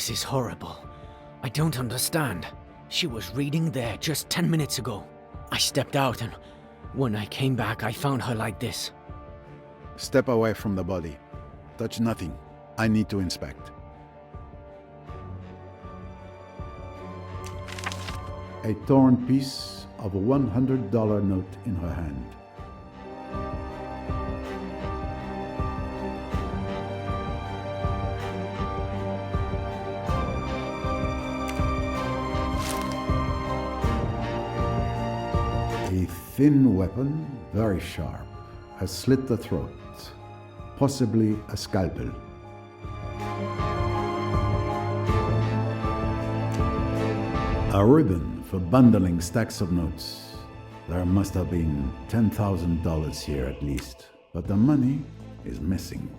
This is horrible. I don't understand. She was reading there just 10 minutes ago. I stepped out and when I came back, I found her like this. Step away from the body. Touch nothing. I need to inspect. A torn piece of a $100 note in her hand. A thin weapon, very sharp, has slit the throat, possibly a scalpel. A ribbon for bundling stacks of notes. There must have been $10,000 here at least, but the money is missing.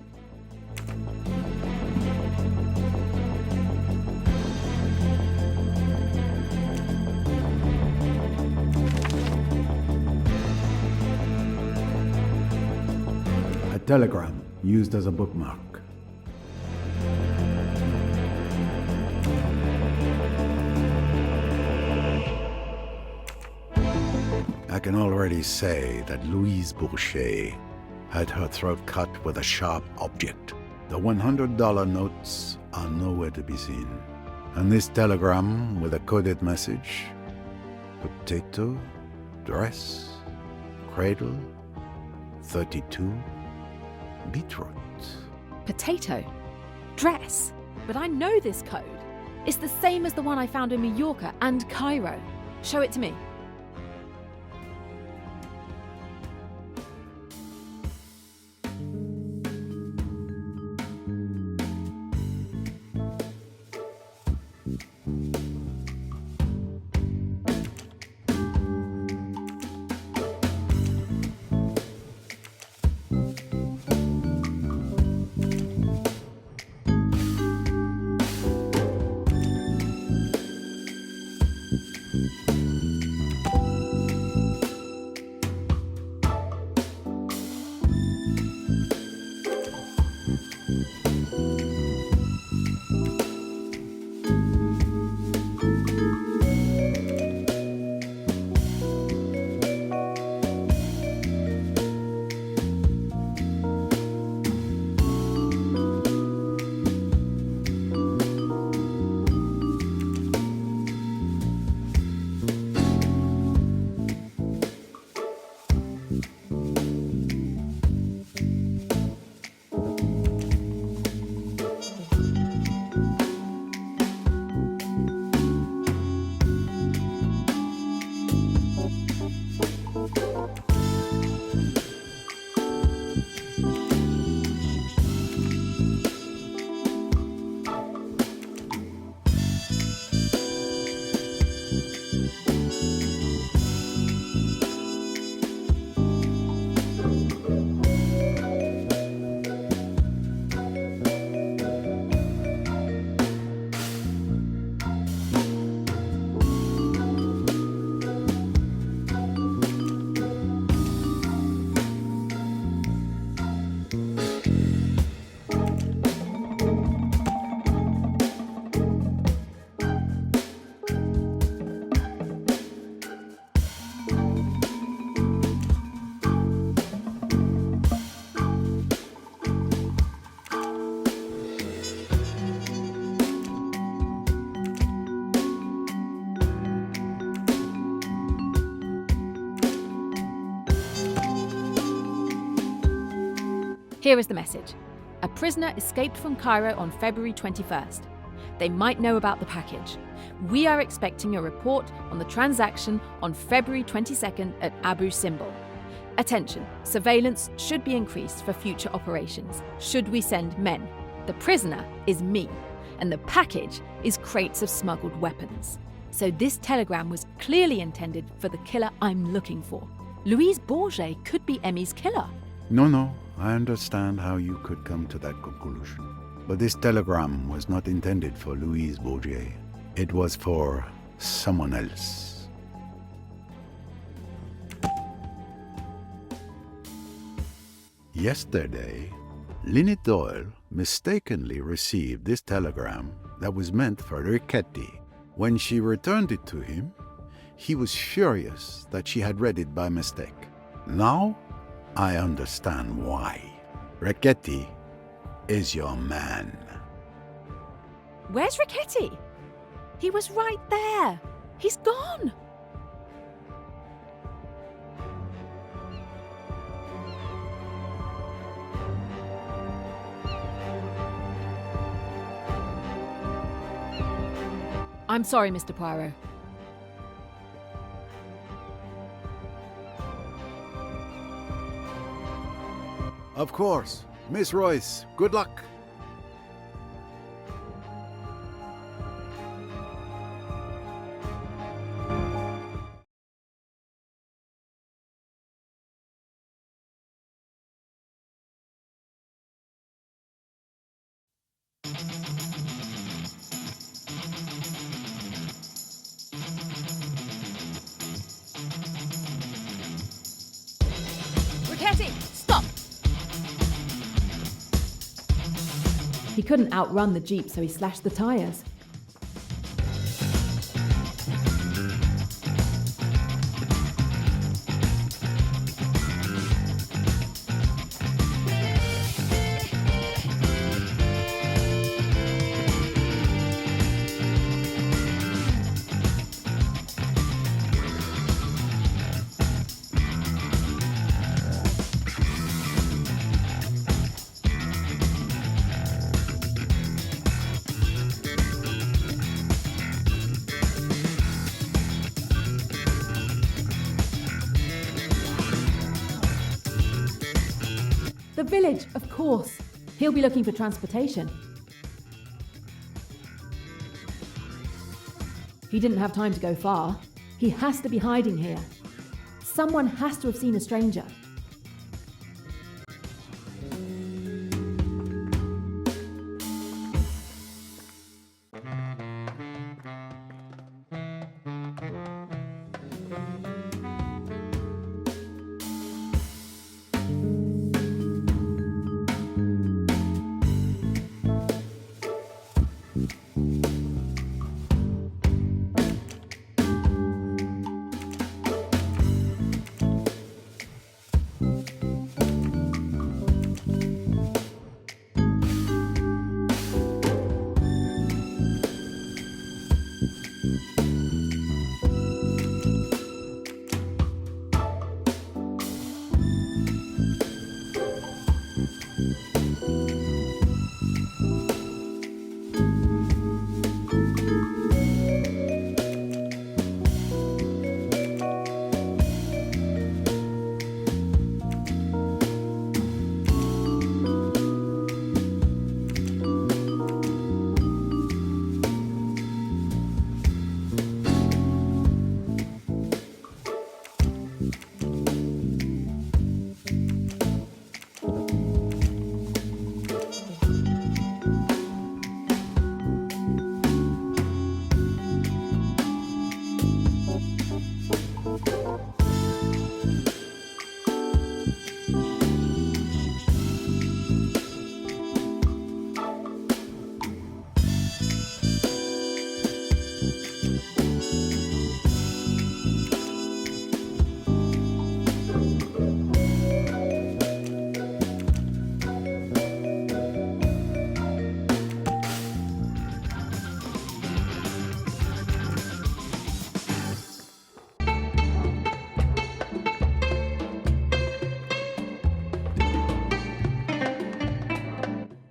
A telegram used as a bookmark. I can already say that Louise Bourget had her throat cut with a sharp object. The $100 notes are nowhere to be seen. And this telegram with a coded message: potato, dress, cradle, 32, beetroot. Potato? Dress? But I know this code. It's the same as the one I found in Mallorca and Cairo. Show it to me. Here is the message. A prisoner escaped from Cairo on February 21st. They might know about the package. We are expecting a report on the transaction on February 22nd at Abu Simbel. Attention, surveillance should be increased for future operations, should we send men. The prisoner is me, and the package is crates of smuggled weapons. So this telegram was clearly intended for the killer I'm looking for. Louise Bourget could be Emmy's killer. No, I understand how you could come to that conclusion. But this telegram was not intended for Louise Bourget. It was for someone else. Yesterday, Lynette Doyle mistakenly received this telegram that was meant for Riquetti. When she returned it to him, he was furious that she had read it by mistake. Now, I understand why. Riquetti is your man. Where's Riquetti? He was right there. He's gone. I'm sorry, Mr. Poirot. Of course. Miss Royce, good luck. Riquetti, stop! He couldn't outrun the Jeep, so he slashed the tires. The village, of course. He'll be looking for transportation. He didn't have time to go far. He has to be hiding here. Someone has to have seen a stranger.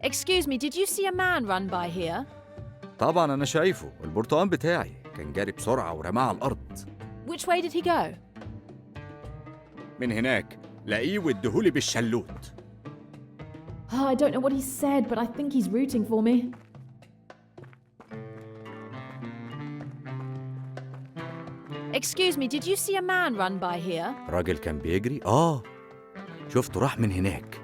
Excuse me, did you see a man run by here? طبعا أنا شايفه. البرتقال بتاعي كان جاري بسرعة ورماه على الأرض. Which way did he go? من هناك لاقيه واديهولي بالشلوت. Oh, I don't know what he said, but I think he's rooting for me. Excuse me, did you see a man run by here? راجل كان بيجري؟ شفته راح من هناك.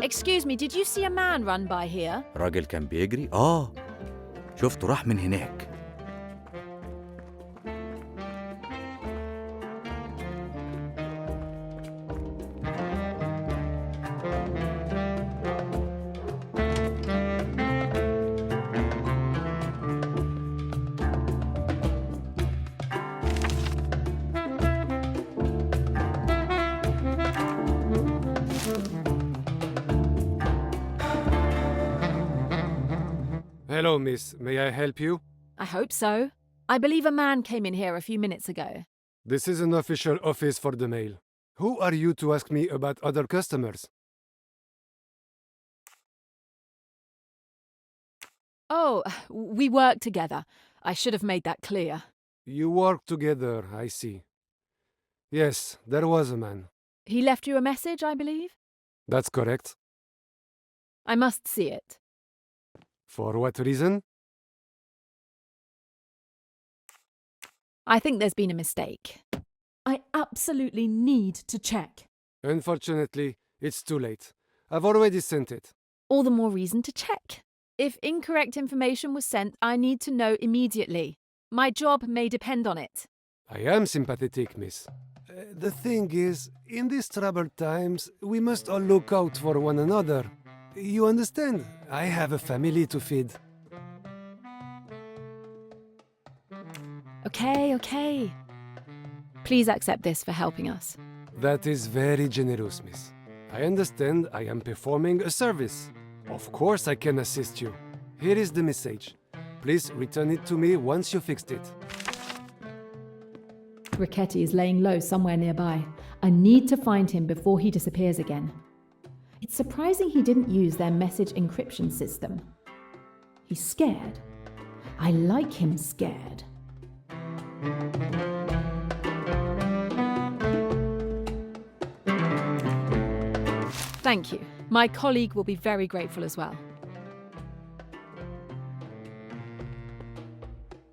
Excuse me, did you see a man run by here? راجل كان بيجري؟ شفته راح من هناك. Hello, miss. May I help you? I hope so. I believe a man came in here a few minutes ago. This is an official office for the mail. Who are you to ask me about other customers? Oh, we work together. I should have made that clear. You work together, I see. Yes, there was a man. He left you a message, I believe? That's correct. I must see it. For what reason? I think there's been a mistake. I absolutely need to check. Unfortunately, it's too late. I've already sent it. All the more reason to check. If incorrect information was sent, I need to know immediately. My job may depend on it. I am sympathetic, miss. The thing is, in these troubled times, we must all look out for one another. You understand? I have a family to feed. Okay. Please accept this for helping us. That is very generous, miss. I understand I am performing a service. Of course I can assist you. Here is the message. Please return it to me once you fixed it. Ricchetти is laying low somewhere nearby. I need to find him before he disappears again. It's surprising he didn't use their message encryption system. He's scared. I like him scared. Thank you. My colleague will be very grateful as well.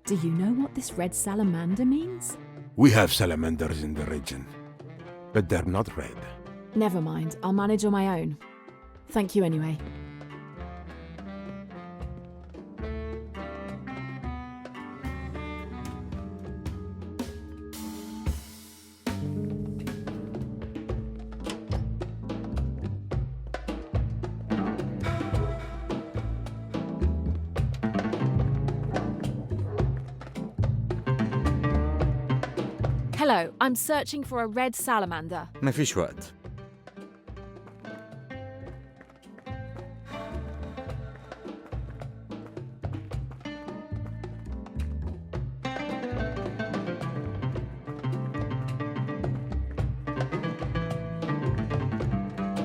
Do you know what this red salamander means? We have salamanders in the region, but they're not red. Never mind, I'll manage on my own. Thank you anyway. Hello, I'm searching for a red salamander. مفيش وقت.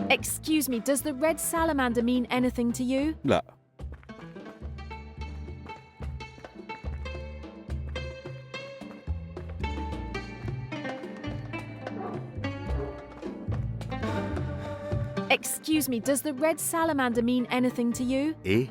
Excuse me, does the red salamander mean anything to you? لا. Excuse me, does the red salamander mean anything to you? إيه؟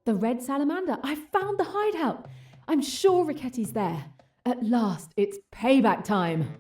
The red salamander! I found the hideout! I'm sure Ricchetti's there. At last, it's payback time!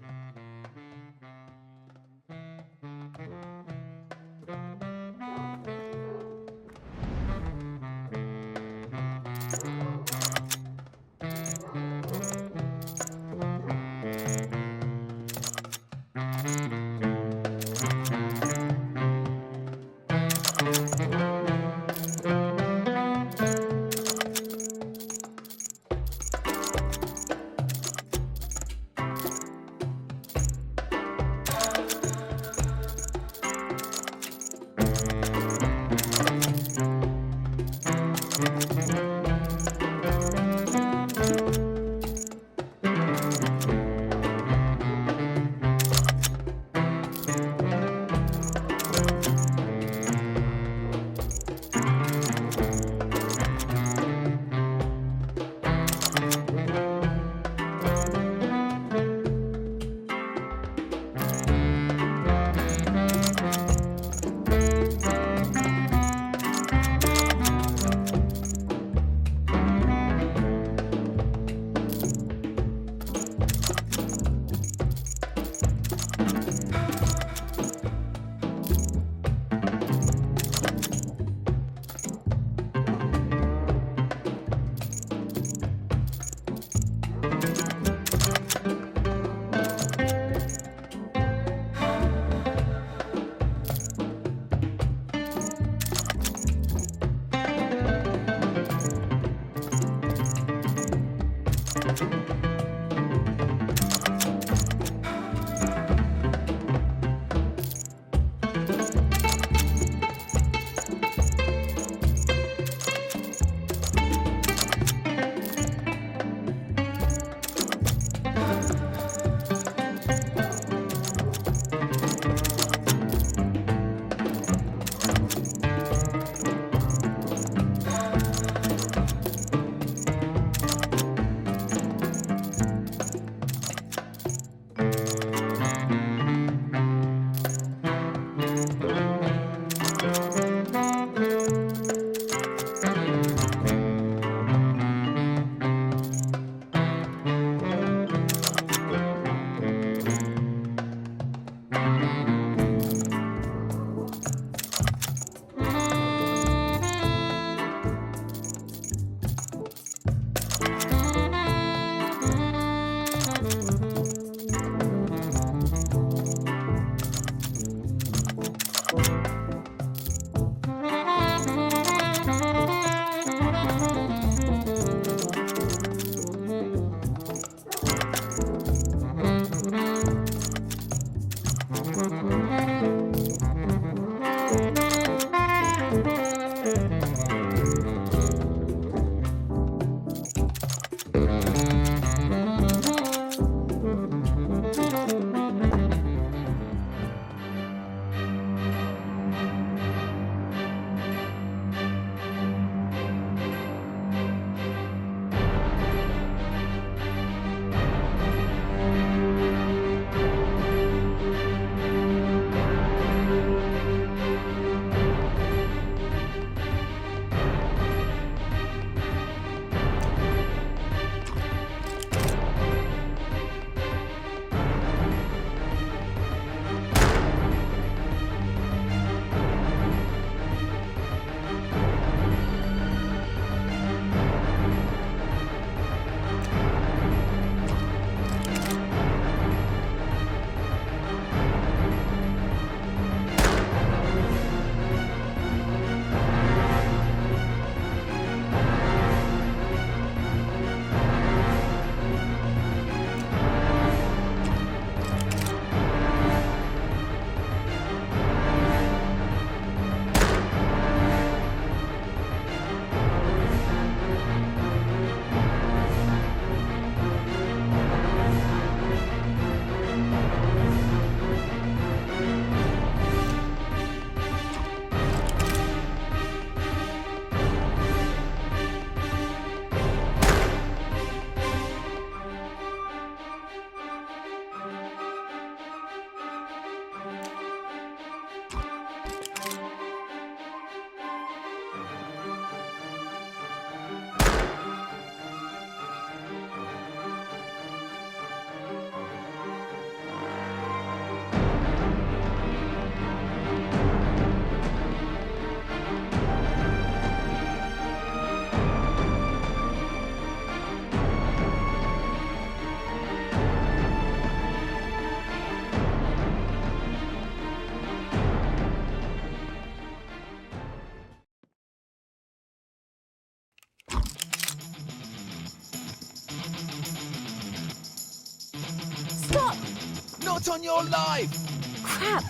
Not on your life! Crap!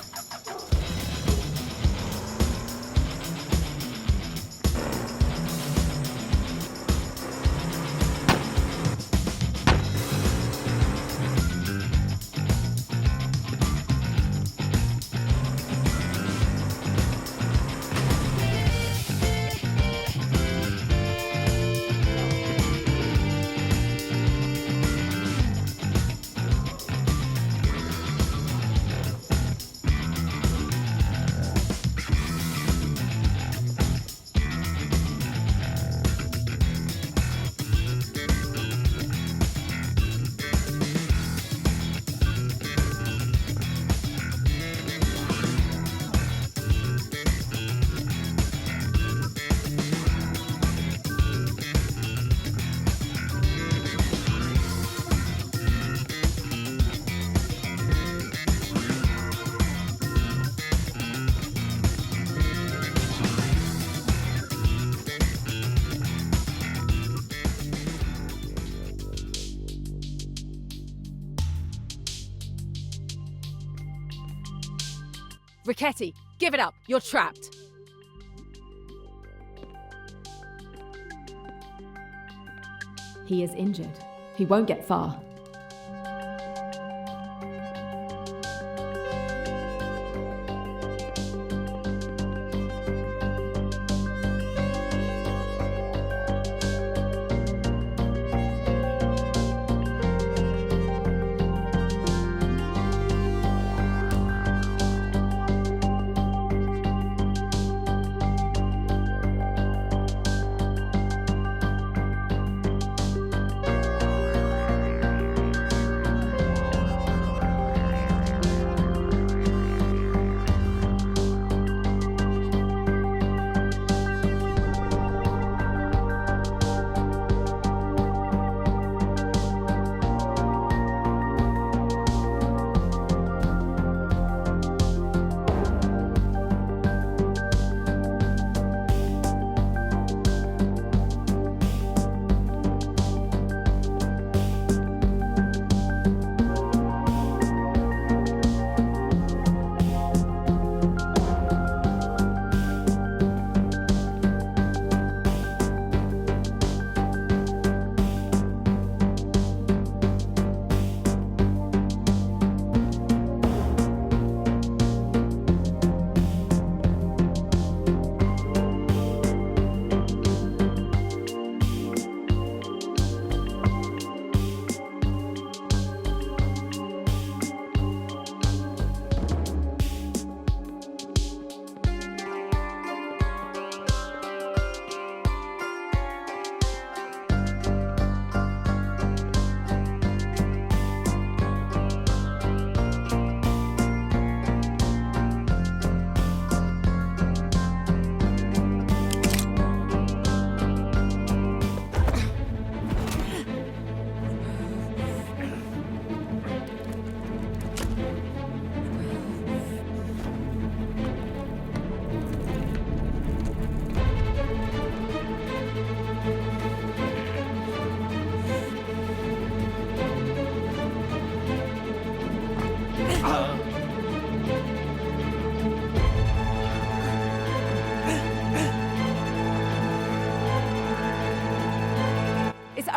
Ricchetti, give it up. You're trapped. He is injured. He won't get far.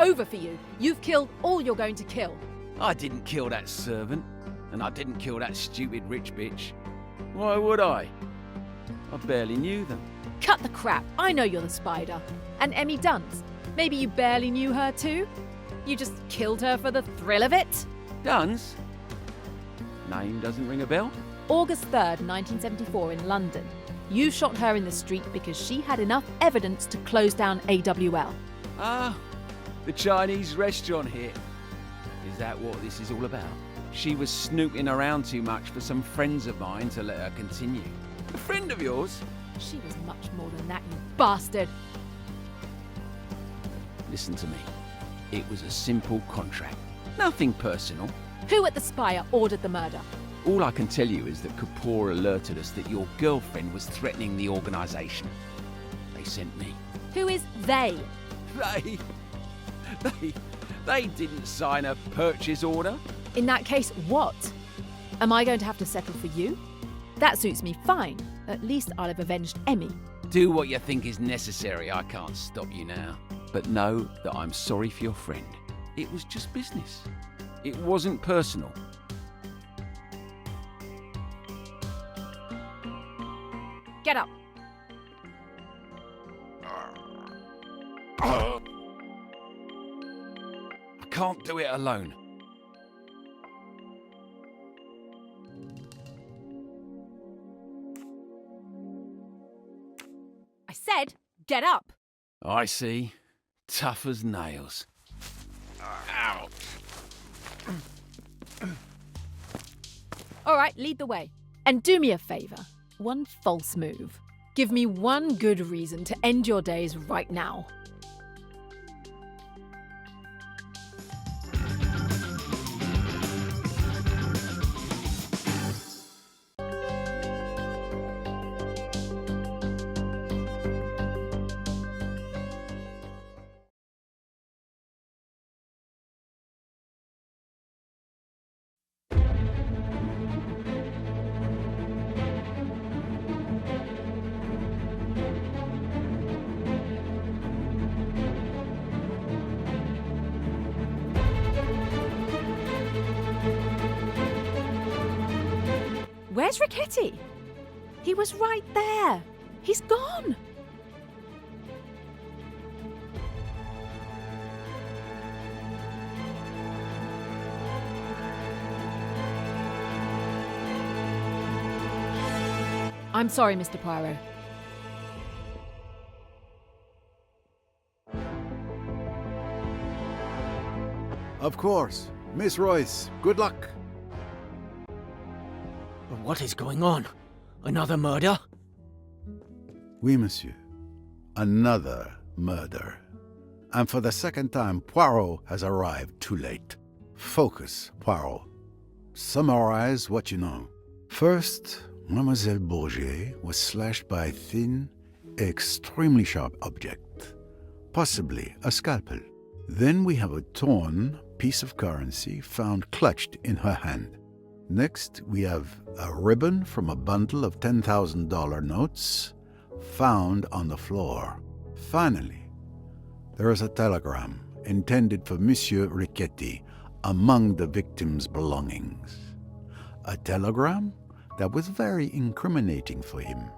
Over for you. You've killed all you're going to kill. I didn't kill that servant, and I didn't kill that stupid rich bitch. Why would I? I barely knew them. Cut the crap. I know you're the spider. And Emmy Dunce. Maybe you barely knew her too? You just killed her for the thrill of it? Duns? Name doesn't ring a bell? August 3rd, 1974 in London. You shot her in the street because she had enough evidence to close down AWL. Ah, the Chinese restaurant here. Is that what this is all about? She was snooping around too much for some friends of mine to let her continue. A friend of yours? She was much more than that, you bastard. Listen to me. It was a simple contract. Nothing personal. Who at the Spire ordered the murder? All I can tell you is that Kapoor alerted us that your girlfriend was threatening the organisation. They sent me. Who is they? They didn't sign a purchase order. In that case, what? Am I going to have to settle for you? That suits me fine. At least I'll have avenged Emmy. Do what you think is necessary. I can't stop you now. But know that I'm sorry for your friend. It was just business. It wasn't personal. Get up. I can't do it alone. I said, get up. I see. Tough as nails. Ouch. All right, lead the way. And do me a favour. One false move. Give me one good reason to end your days right now. Where's Riccati? He was right there. He's gone. I'm sorry, Mr. Poirot. Of course. Miss Royce, good luck. What is going on? Another murder? Oui, monsieur. Another murder. And for the second time, Poirot has arrived too late. Focus, Poirot. Summarize what you know. First, Mademoiselle Bourget was slashed by a thin, extremely sharp object. Possibly a scalpel. Then we have a torn piece of currency found clutched in her hand. Next, we have a ribbon from a bundle of $10,000 notes found on the floor. Finally, there is a telegram intended for Monsieur Riccati among the victim's belongings. A telegram that was very incriminating for him.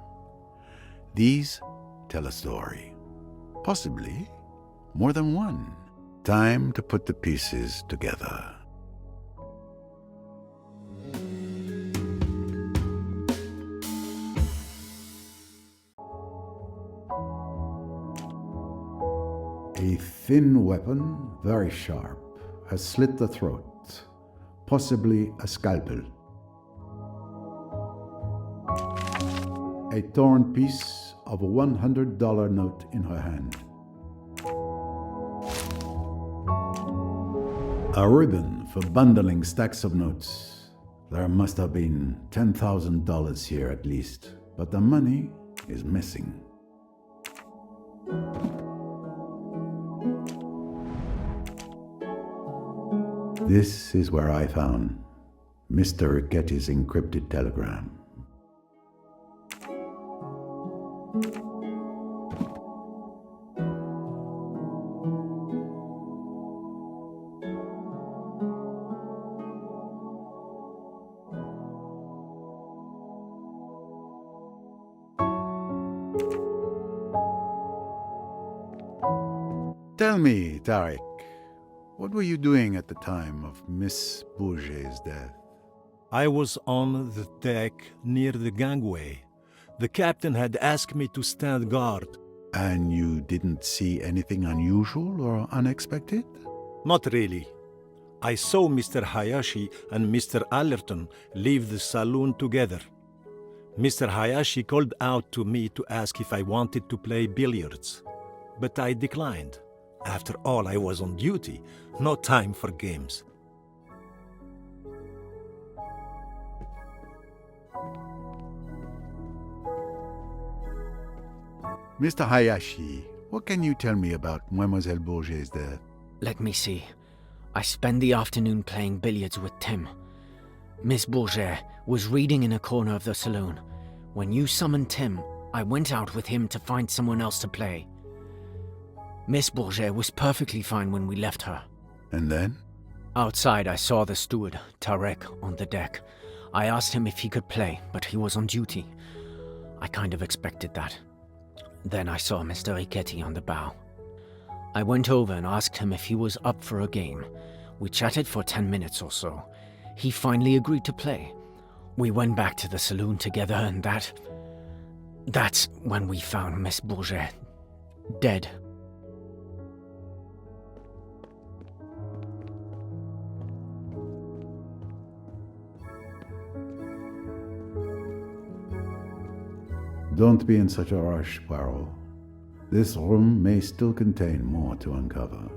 These tell a story. Possibly more than one. Time to put the pieces together. A thin weapon, very sharp, has slit the throat, possibly a scalpel. A torn piece of a $100 note in her hand. A ribbon for bundling stacks of notes. There must have been $10,000 here at least, but the money is missing. This is where I found Mr. Riccati's encrypted telegram. Tell me, Tariq, what were you doing at the time of Miss Bourget's death? I was on the deck near the gangway. The captain had asked me to stand guard. And you didn't see anything unusual or unexpected? Not really. I saw Mr. Hayashi and Mr. Allerton leave the saloon together. Mr. Hayashi called out to me to ask if I wanted to play billiards, but I declined. After all, I was on duty, no time for games. Mr. Hayashi, what can you tell me about Mademoiselle Bourget's death? Let me see. I spent the afternoon playing billiards with Tim. Miss Bourget was reading in a corner of the saloon. When you summoned Tim, I went out with him to find someone else to play. Miss Bourget was perfectly fine when we left her. And then? Outside, I saw the steward, Tarek, on the deck. I asked him if he could play, but he was on duty. I kind of expected that. Then I saw Mr. Riquetti on the bow. I went over and asked him if he was up for a game. We chatted for 10 minutes or so. He finally agreed to play. We went back to the saloon together and that's when we found Miss Bourget dead. Don't be in such a rush, Poirot. This room may still contain more to uncover.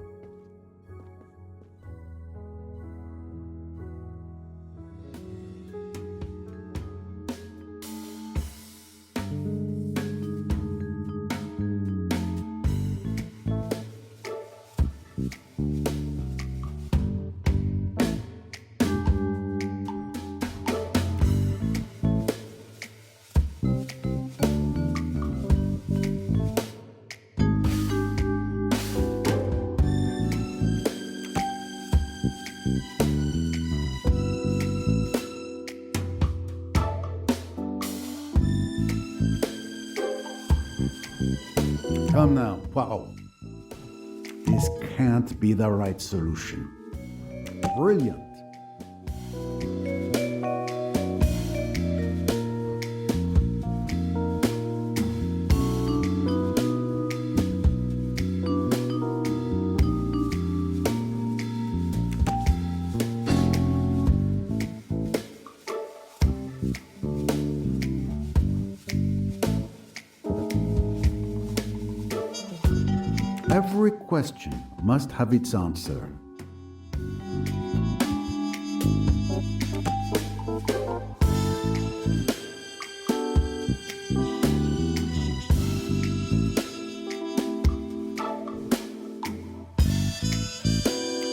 Come now, Poirot. This can't be the right solution. Brilliant. Every question must have its answer.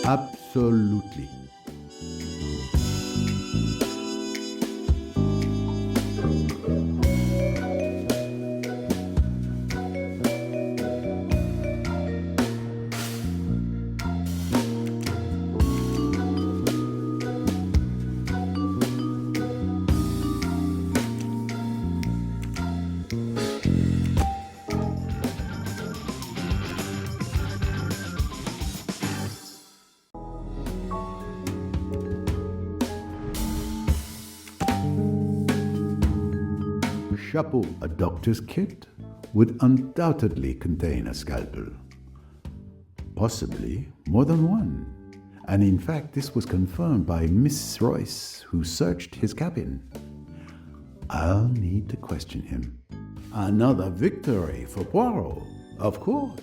Absolutely. Chapeau, a doctor's kit would undoubtedly contain a scalpel. Possibly more than one. And in fact, this was confirmed by Miss Royce, who searched his cabin. I'll need to question him. Another victory for Poirot, of course.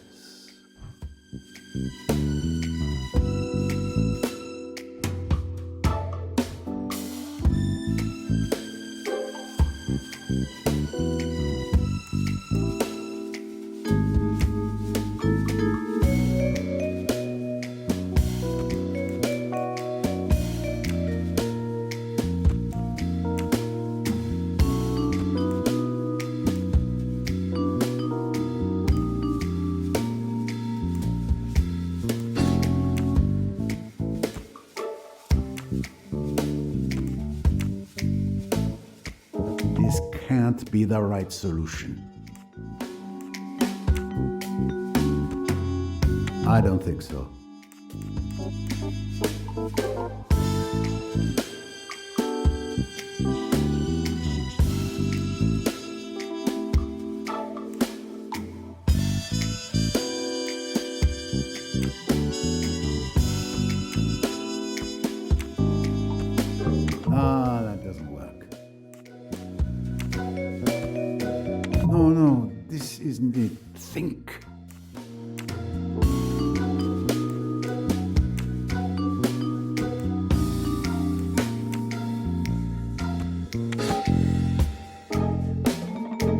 This can't be the right solution. I don't think so. That doesn't work. No, this isn't it. Think.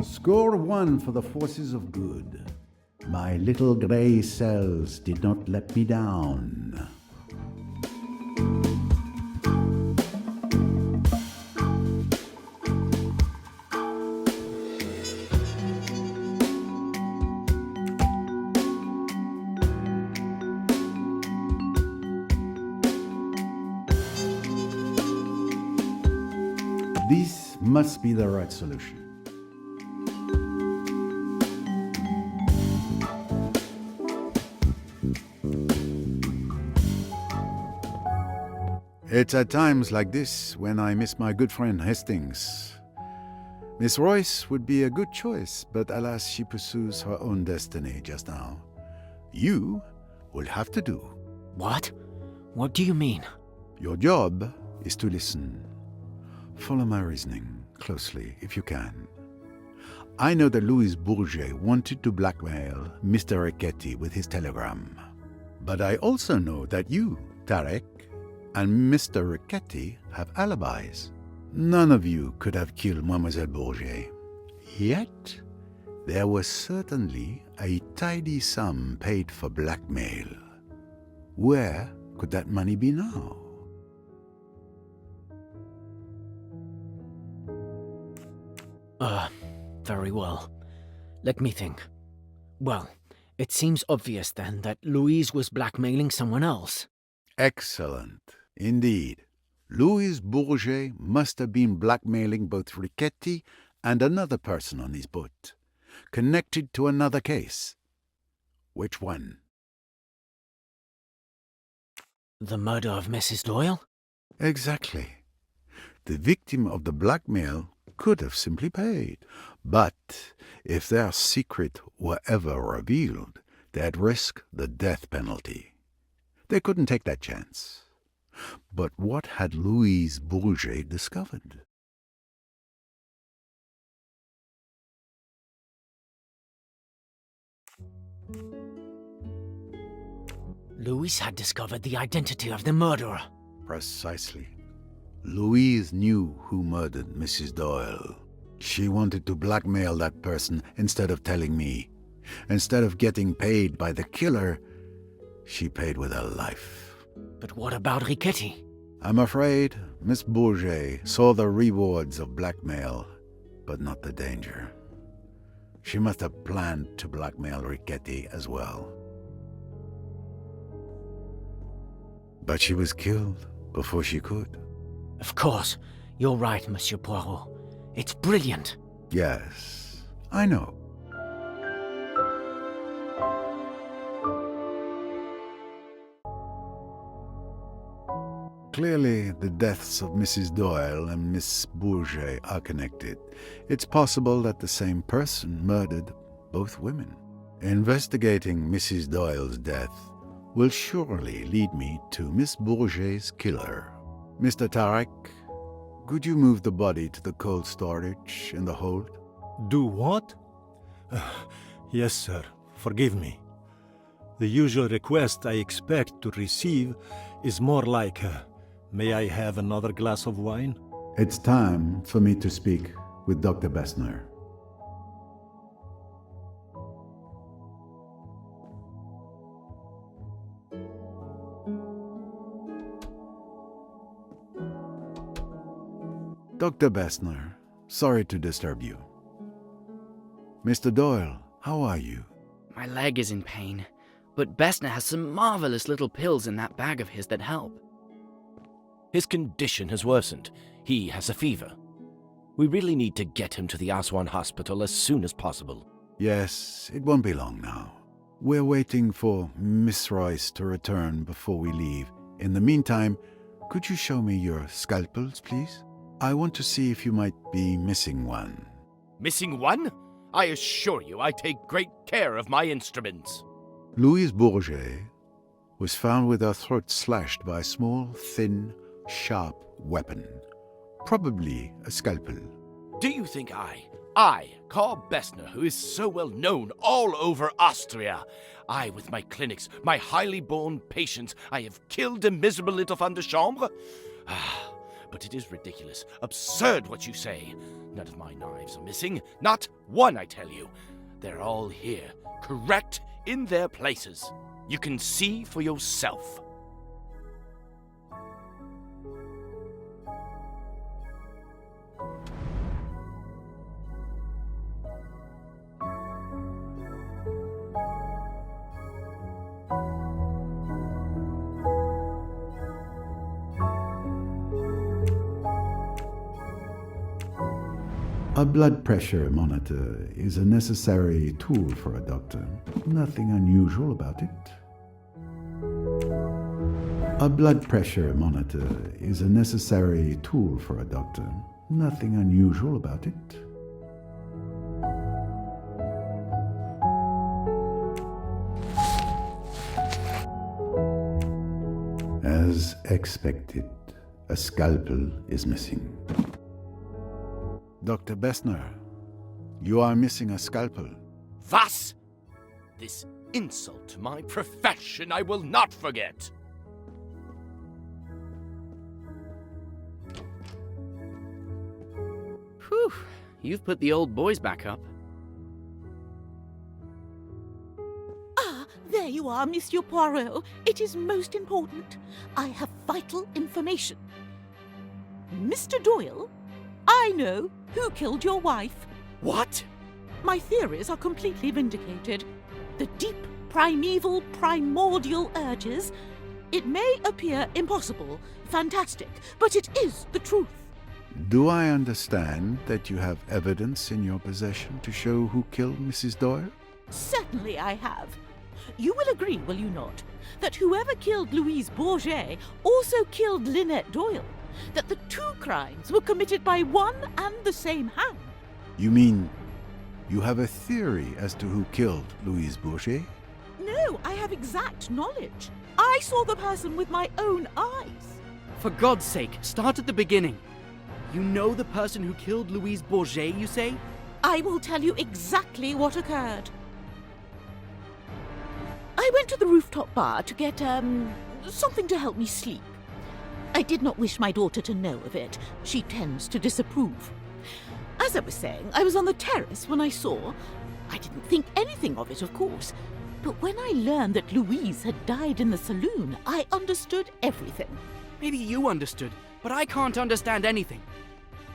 Score 1 for the forces of good. My little grey cells did not let me down. This must be the right solution. It's at times like this when I miss my good friend Hastings. Miss Royce would be a good choice, but alas, she pursues her own destiny just now. You will have to do. What? What do you mean? Your job is to listen. Follow my reasoning closely if you can. I know that Louis Bourget wanted to blackmail Mr. Riquetti with his telegram. But I also know that you, Tarek, and Mr. Riquetti have alibis. None of you could have killed Mademoiselle Bourget. Yet, there was certainly a tidy sum paid for blackmail. Where could that money be now? Very well. Let me think. Well, it seems obvious then that Louise was blackmailing someone else. Excellent. Indeed. Louis Bourget must have been blackmailing both Riquetti and another person on his boat, connected to another case. Which one? The murder of Mrs. Doyle? Exactly. The victim of the blackmail could have simply paid. But if their secret were ever revealed, they'd risk the death penalty. They couldn't take that chance. But what had Louise Bourget discovered? Louise had discovered the identity of the murderer. Precisely. Louise knew who murdered Mrs. Doyle. She wanted to blackmail that person instead of telling me. Instead of getting paid by the killer, she paid with her life. But what about Riquetti? I'm afraid Miss Bourget saw the rewards of blackmail, but not the danger. She must have planned to blackmail Riquetti as well. But she was killed before she could. Of course. You're right, Monsieur Poirot. It's brilliant. Yes, I know. Clearly, the deaths of Mrs. Doyle and Miss Bourget are connected. It's possible that the same person murdered both women. Investigating Mrs. Doyle's death will surely lead me to Miss Bourget's killer. Mr. Tarek, could you move the body to the cold storage in the hold? Do what? Yes, sir. Forgive me. The usual request I expect to receive is more like, may I have another glass of wine? It's time for me to speak with Dr. Bessner. Dr. Bessner, sorry to disturb you. Mr. Doyle, how are you? My leg is in pain, but Bessner has some marvelous little pills in that bag of his that help. His condition has worsened. He has a fever. We really need to get him to the Aswan hospital as soon as possible. Yes, it won't be long now. We're waiting for Miss Royce to return before we leave. In the meantime, could you show me your scalpels, please? I want to see if you might be missing one. Missing one? I assure you I take great care of my instruments. Louise Bourget was found with her throat slashed by a small, thin, sharp weapon. Probably a scalpel. Do you think I, Carl Bessner, who is so well known all over Austria, I, with my clinics, my highly born patients, I have killed a miserable little femme de chambre? But it is ridiculous, absurd what you say. None of my knives are missing. Not one, I tell you. They're all here, correct in their places. You can see for yourself. A blood pressure monitor is a necessary tool for a doctor. Nothing unusual about it. A blood pressure monitor is a necessary tool for a doctor. Nothing unusual about it. As expected, a scalpel is missing. Dr. Bessner, you are missing a scalpel. Was? This insult to my profession I will not forget. Whew, you've put the old boys back up. There you are, Monsieur Poirot. It is most important. I have vital information. Mr. Doyle, I know who killed your wife. What? My theories are completely vindicated. The deep, primeval, primordial urges. It may appear impossible, fantastic, but it is the truth. Do I understand that you have evidence in your possession to show who killed Mrs. Doyle? Certainly I have. You will agree, will you not, that whoever killed Louise Bourget also killed Lynette Doyle? That the two crimes were committed by one and the same hand? You mean you have a theory as to who killed Louise Bourget? No, I have exact knowledge. I saw the person with my own eyes. For God's sake, start at the beginning. You know the person who killed Louise Bourget, you say? I will tell you exactly what occurred. I went to the rooftop bar to get, something to help me sleep. I did not wish my daughter to know of it. She tends to disapprove. As I was saying, I was on the terrace when I saw. I didn't think anything of it, of course. But when I learned that Louise had died in the saloon, I understood everything. Maybe you understood, but I can't understand anything.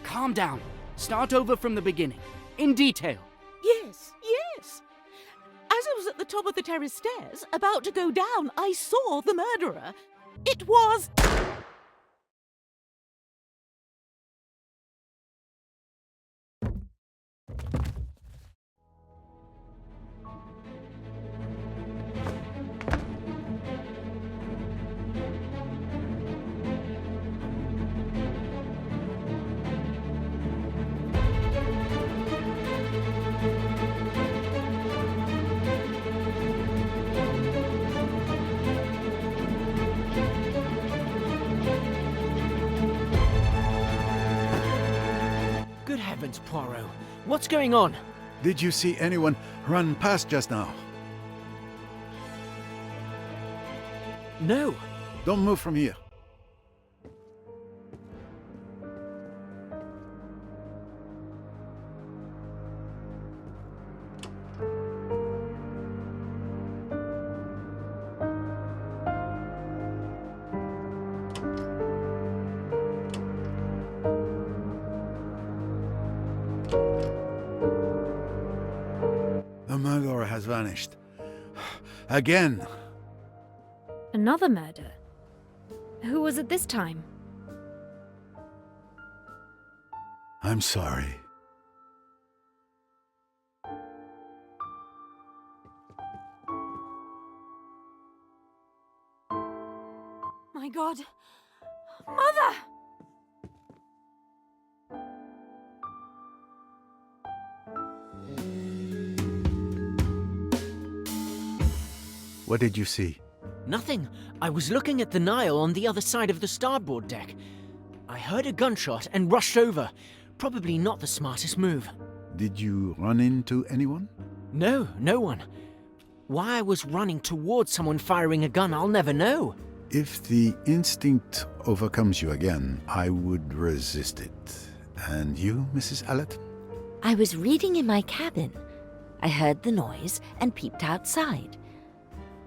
Calm down. Start over from the beginning. In detail. Yes, yes. As I was at the top of the terrace stairs, about to go down, I saw the murderer. It was... Good heavens, Poirot. What's going on? Did you see anyone run past just now? No. Don't move from here. The murderer has vanished. Again. Another murder? Who was it this time? I'm sorry. My God. Mother! What did you see? Nothing. I was looking at the Nile on the other side of the starboard deck. I heard a gunshot and rushed over. Probably not the smartest move. Did you run into anyone? No, no one. Why I was running towards someone firing a gun, I'll never know. If the instinct overcomes you again, I would resist it. And you, Mrs. Allerton? I was reading in my cabin. I heard the noise and peeped outside.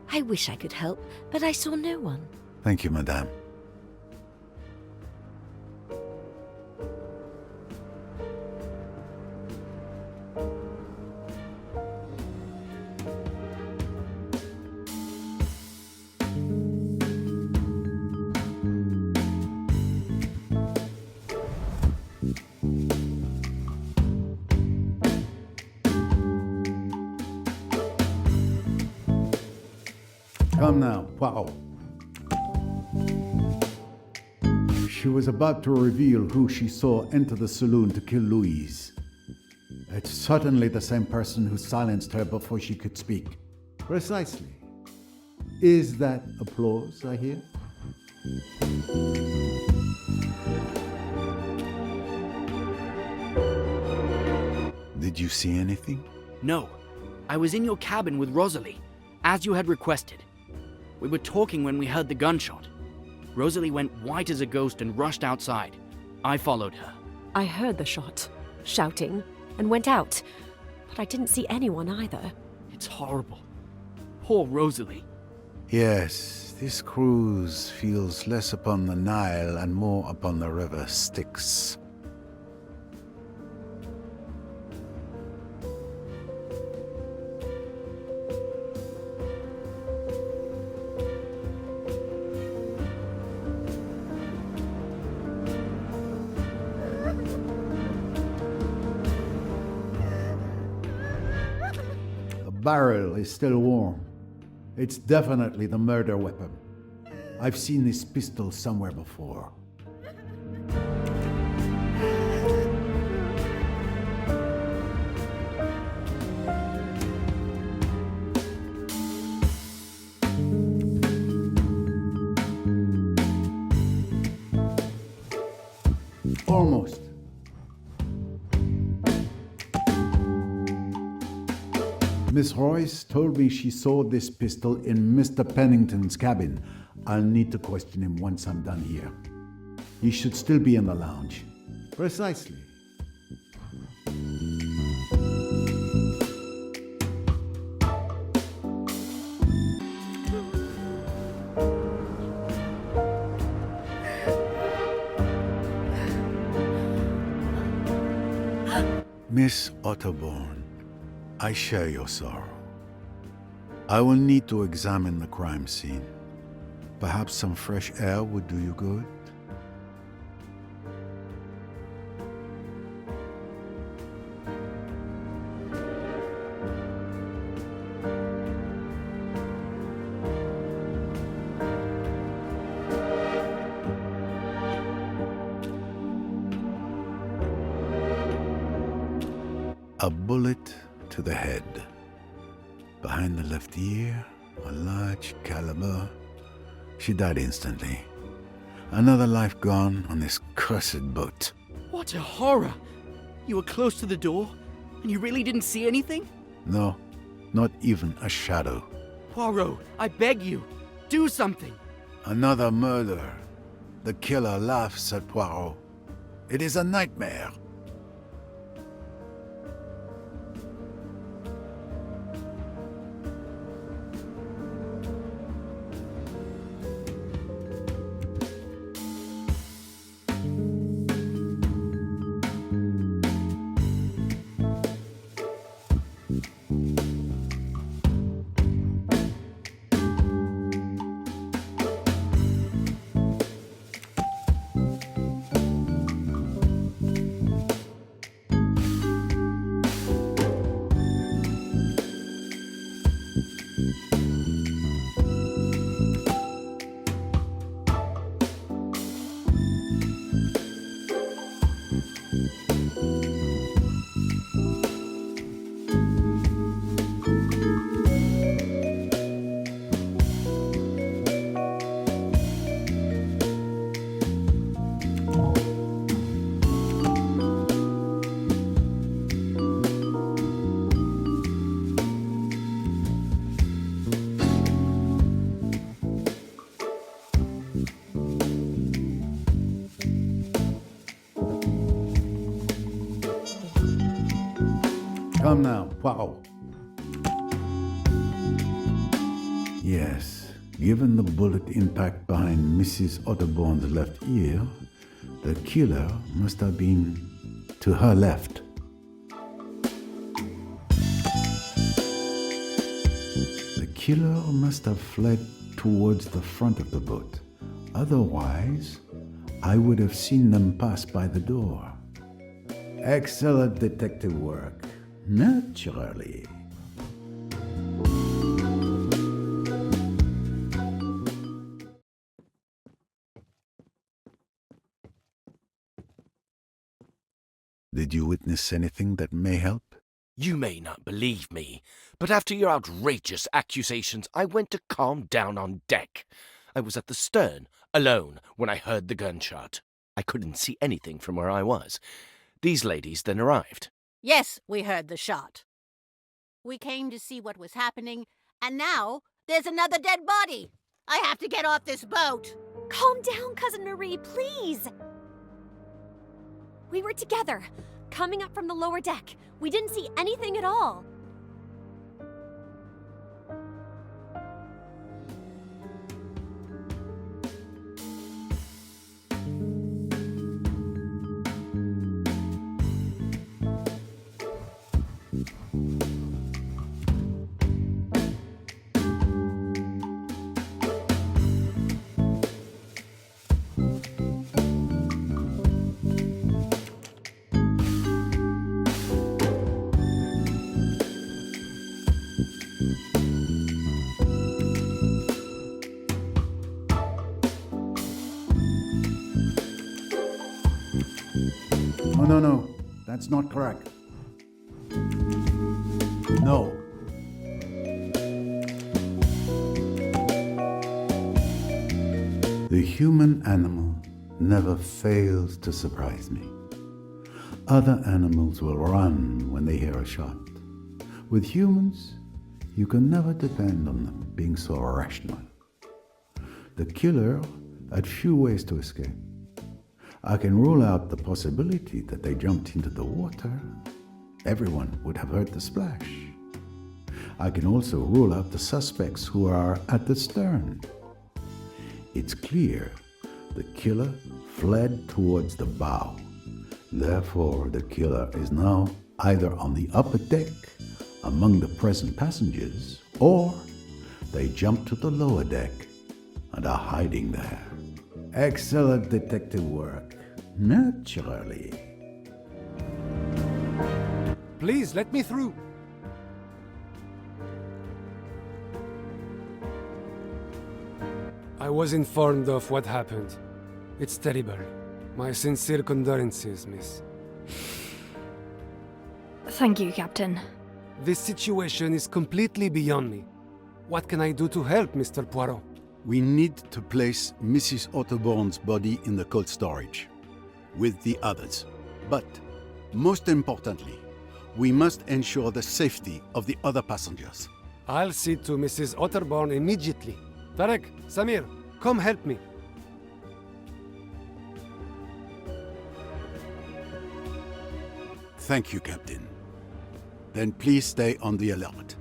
I wish I could help, but I saw no one. Thank you, madame. Come now, Poirot. She was about to reveal who she saw enter the saloon to kill Louise. It's certainly the same person who silenced her before she could speak. Precisely. Is that applause I hear? Did you see anything? No. I was in your cabin with Rosalie, as you had requested. We were talking when we heard the gunshot. Rosalie went white as a ghost and rushed outside. I followed her. I heard the shot, shouting, and went out, but I didn't see anyone either. It's horrible. Poor Rosalie. Yes, this cruise feels less upon the Nile and more upon the river Styx. The barrel is still warm. It's definitely the murder weapon. I've seen this pistol somewhere before. Almost. Miss Royce told me she saw this pistol in Mr. Pennington's cabin. I'll need to question him once I'm done here. He should still be in the lounge. Precisely. Miss Otterborn, I share your sorrow. I will need to examine the crime scene. Perhaps some fresh air would do you good? A bullet to the head. Behind the left ear, a large caliber. She died instantly. Another life gone on this cursed boat. What a horror! You were close to the door, and you really didn't see anything? No, not even a shadow. Poirot, I beg you, do something! Another murder. The killer laughs at Poirot. It is a nightmare. Come now, Poirot. Yes, given the bullet impact behind Mrs. Otterborn's left ear, the killer must have been to her left. The killer must have fled towards the front of the boat. Otherwise, I would have seen them pass by the door. Excellent detective work. Naturally. Did you witness anything that may help? You may not believe me, but after your outrageous accusations, I went to calm down on deck. I was at the stern, alone, when I heard the gunshot. I couldn't see anything from where I was. These ladies then arrived. Yes, we heard the shot. We came to see what was happening, and now there's another dead body. I have to get off this boat. Calm down, Cousin Marie, please! We were together, coming up from the lower deck. We didn't see anything at all. Oh, no, that's not correct. No. The human animal never fails to surprise me. Other animals will run when they hear a shot. With humans, you can never depend on them being so rational. The killer had few ways to escape. I can rule out the possibility that they jumped into the water. Everyone would have heard the splash. I can also rule out the suspects who are at the stern. It's clear the killer fled towards the bow. Therefore, the killer is now either on the upper deck among the present passengers, or they jumped to the lower deck and are hiding there. Excellent detective work. Naturally. Please, let me through. I was informed of what happened. It's terrible. My sincere condolences, miss. Thank you, Captain. This situation is completely beyond me. What can I do to help, Mr. Poirot? We need to place Mrs. Otterborn's body in the cold storage with the others. But, most importantly, we must ensure the safety of the other passengers. I'll see to Mrs. Otterborn immediately. Tarek, Samir, come help me. Thank you, Captain. Then please stay on the alert.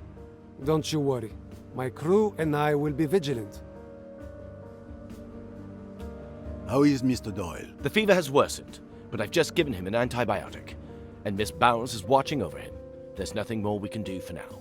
Don't you worry. My crew and I will be vigilant. How is Mr. Doyle? The fever has worsened, but I've just given him an antibiotic, and Miss Bowers is watching over him. There's nothing more we can do for now.